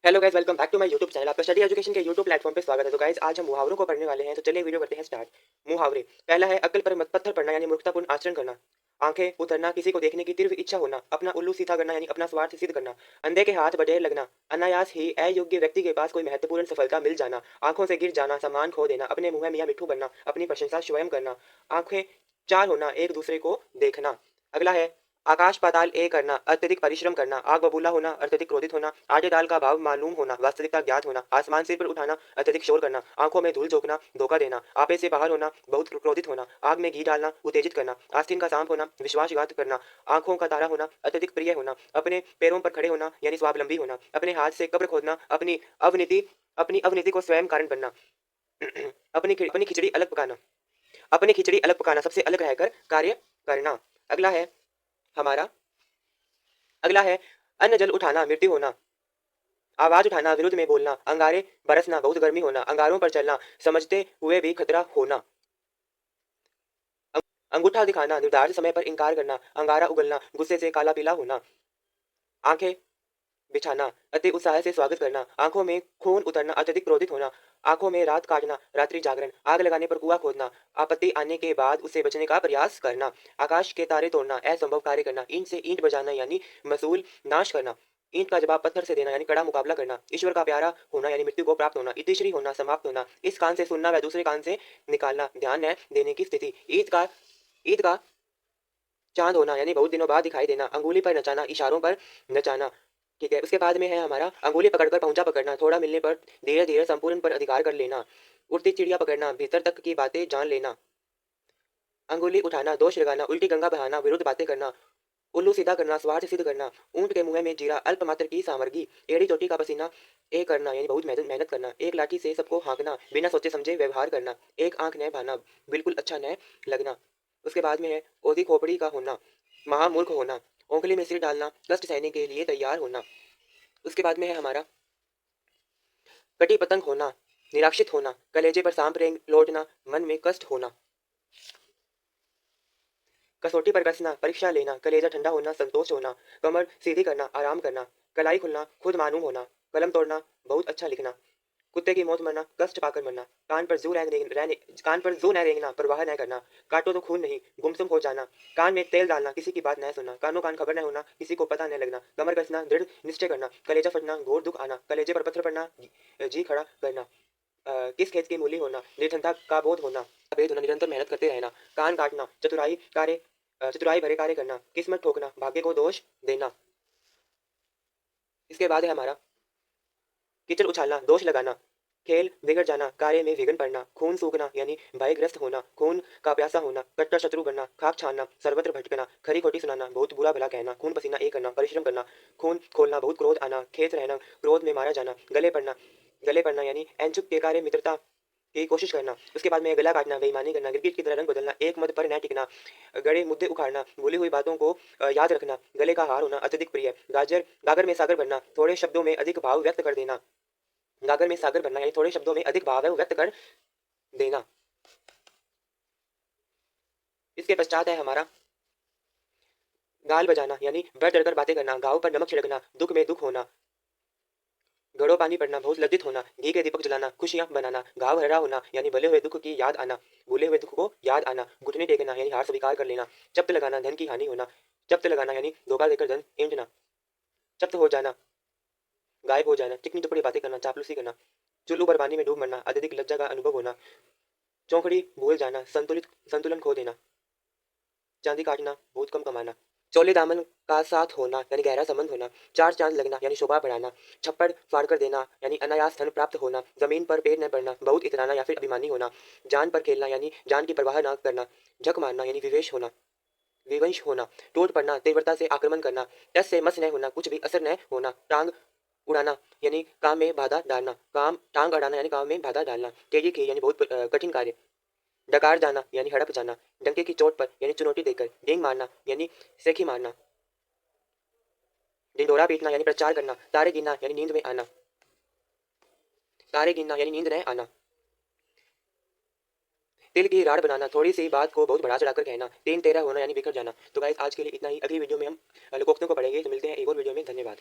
Hello guys, welcome back to my YouTube channel. आपका study education के YouTube platform पे स्वागत है। तो गाइस, आज हम मुहावरों को पढ़ने वाले हैं। तो चलिए वीडियो करते हैं स्टार्ट। मुहावरे। पहला है अक्ल पर पत्थर पड़ना यानी मूर्खतापूर्ण आचरण करना। आंखें उतरना, किसी को देखने की तीव्र इच्छा होना, अपना उल्लू सीधा करना यानी अपना स्वार्थ सिद्ध करना। अंधे के हाथ बटेर लगना, अनायास ही अयोग्य व्यक्ति के पास कोई महत्वपूर्ण सफलता मिल जाना। आंखों से गिर जाना, सम्मान खो देना, अपने मुंह में मियां मिट्ठू बनना, अपनी प्रशंसा स्वयं करना। आंखें चार होना, एक दूसरे को देखना। अगला है आकाश पाताल एक करना, अत्यधिक परिश्रम करना। आग बबूला होना, अत्यधिक क्रोधित होना। आटे दाल का भाव मालूम होना, वास्तविकता ज्ञात होना। आसमान सिर पर उठाना, अत्यधिक शोर करना। आंखों में धूल झोंकना, धोखा देना। आपे से बाहर होना, बहुत क्रोधित होना। आग में घी डालना, उत्तेजित करना। आस्तीन का सांप होना, विश्वासघात करना। आंखों का तारा होना, अत्यधिक प्रिय होना। अपने पैरों पर खड़े होना यानी स्वावलंबी होना। अपने हाथ से कब्र खोदना, अपनी अवनीति को स्वयं कारण बनना। अपनी खिचड़ी अलग पकाना, अपनी खिचड़ी अलग पकाना, सबसे अलग रहकर कार्य करना। अगला है हमारा अगला है अन्न जल उठाना, मृत्यु होना। आवाज उठाना, विरुद्ध में बोलना। अंगारे बरसना, बहुत गर्मी होना। अंगारों पर चलना, समझते हुए भी खतरा होना। अंगूठा दिखाना, निर्धारित समय पर इंकार करना। अंगारा उगलना, गुस्से से काला पीला होना। आंखें बिछाना, अति उत्साह से स्वागत करना। आंखों में खून उतरना, अत्यधिक क्रोधित होना। आंखों में रात काटना, रात्रि जागरण। आग लगाने पर कुआं खोदना, आपत्ति आने के बाद उससे बचने का प्रयास करना। आकाश के तारे तोड़ना, असंभव कार्य करना। ईंट से ईंट बजाना यानी मसूल नाश करना। ईंट का जवाब पत्थर से देना यानी कड़ा मुकाबला करना। ईश्वर का प्यारा होना यानी मृत्यु को प्राप्त होना। इतिश्री होना, समाप्त होना। इस कान से सुनना व दूसरे कान से निकालना, ध्यान न देने की स्थिति। ईद का चांद होना यानी बहुत दिनों बाद दिखाई देना। अंगुली पर नचाना, इशारों पर नचाना। ठीक है, उसके बाद में है हमारा अंगुली पकड़कर पहुंचा पकड़ना, थोड़ा मिलने पर धीरे धीरे संपूर्ण पर अधिकार कर लेना। उड़ती चिड़िया पकड़ना, भीतर तक की बातें जान लेना। अंगुली उठाना, दोष लगाना, उल्टी गंगा बहाना, विरुद्ध बातें करना। उल्लू सीधा करना, स्वार्थ सिद्ध करना। ऊंट के मुंह में जीरा, अल्प मात्र की सामग्री। एड़ी चोटी का पसीना ए करना यानी बहुत मेहनत मेहनत करना। एक लाठी से सबको हाँकना, बिना सोचे समझे व्यवहार करना। एक आंख न भाना, बिल्कुल अच्छा न लगना। उसके बाद में है ओधी खोपड़ी का होना, महामूर्ख होना। ओंगली में सिर डालना, कष्ट सहने के लिए तैयार होना। उसके बाद में है हमारा कटी पतंग होना, निराशित होना। कलेजे पर सांप रेंग लौटना, मन में कष्ट होना। कसौटी पर कसना, परीक्षा लेना। कलेजा ठंडा होना, संतोष होना। कमर सीधी करना, आराम करना। कलाई खुलना, खुद मालूम होना। कलम तोड़ना, बहुत अच्छा लिखना। कुत्ते की मौत मरना, कष्ट पाकर मरना। कान पर जू न रेंगना, परवाह न करना। काटो तो खून नहीं, गुमसुम हो जाना। कान में तेल डालना, किसी की बात न सुनना। कानों कान खबर न होना, किसी को पता न लगना। कमर कसना, दृढ़ निश्चय करना। कलेजा फटना, घोर दुख आना। कलेजे पर पत्थर पड़ना, जी खड़ा करना। किस खेत की मूली होना, निर्धनता का बोध होना। भेद होना, निरंतर मेहनत करते रहना। कान काटना, चतुराई भरे कार्य करना। किस्मत ठोकना, भाग्य को दोष देना। इसके बाद है हमारा कीचड़ उछालना, दोष लगाना। खेल बिगड़ जाना, कार्य में विघ्न पड़ना। खून सूखना यानी भयग्रस्त होना, खून का प्यासा होना। कट्टर शत्रु बनना, खाक छानना, सर्वत्र भटकना। खरी खोटी सुनाना, बहुत बुरा भला कहना। खून पसीना एक करना, परिश्रम करना। खून खोलना, बहुत क्रोध आना। खेत रहना, क्रोध में मारा जाना। गले पड़ना यानी अनचुक के कार्य मित्रता की कोशिश करना। उसके बाद में गला काटना, बेईमानी करना। गिरगिट की तरह रंग बदलना, एक मत पर न टिकना। गड़े मुद्दे उखाड़ना, भूली हुई बातों को याद रखना। गले का हार होना, अत्यधिक प्रिय। गागर में सागर बनना, थोड़े शब्दों में अधिक भाव व्यक्त कर देना। गागर में सागर बनना यानी थोड़े शब्दों में अधिक भाव है वो व्यक्त कर देना। इसके पश्चात है हमारा गाल बजाना यानी बढ़ चढ़कर बातें करना। घाव पर नमक छिड़कना, दुख में दुख होना। घड़ों पानी पड़ना, बहुत लज्जित होना। घी के दीपक जलाना, खुशियां बनाना। घाव हरा होना यानी भले हुए दुख की याद आना, भूले हुए दुख को याद आना। घुटने टेकना यानी हार स्वीकार कर लेना। जब्त लगाना, धन की हानि होना। जब्त लगाना यानी धोखा देकर धन ऐंठना। जब्त हो जाना, गायब हो जाना। चिकनी चपड़ी बातें करना, चापलूसी करना। चुल्लू पर पानी में डूब मरना, अत्यधिक लज्जा का अनुभव होना। चौकड़ी भूल जाना, संतुलन खो देना। चांदी काटना, बहुत कम कमाना। चोले दामन का साथ होना यानी गहरा संबंध होना। चार चांद लगना यानी शोभा बढ़ाना। छप्पड़ फाड़ कर देना यानी अनायास धन प्राप्त होना। जमीन पर पेड़ न पड़ना, बहुत इतराना या फिर अभिमानी होना। जान पर खेलना यानी जान की परवाह न करना। झक मारना यानी विवश होना। टूट पड़ना, तीव्रता से आक्रमण करना। टस से मस न होना, कुछ भी असर न होना। टांग उड़ाना यानी काम में बाधा डालना। टांग अड़ाना यानी काम में बाधा डालना। तेजी की यानी बहुत कठिन कार्य। डकार जाना यानी हड़प जाना। डंके की चोट पर यानी चुनौती देकर। डींग मारना यानी सेखी मारना। ढिंढोरा पीटना यानी प्रचार करना। तारे गिनना यानी नींद न आना। तिल की राड़ बनाना, थोड़ी सी बात को बहुत बढ़ा चढ़ाकर कहना। तीन तेरह होना यानी बिखर जाना। तो गाइस, आज के लिए इतना ही। अगली वीडियो में हम लोकोक्तियों को पढ़ेंगे। तो मिलते हैं एक और वीडियो में। धन्यवाद।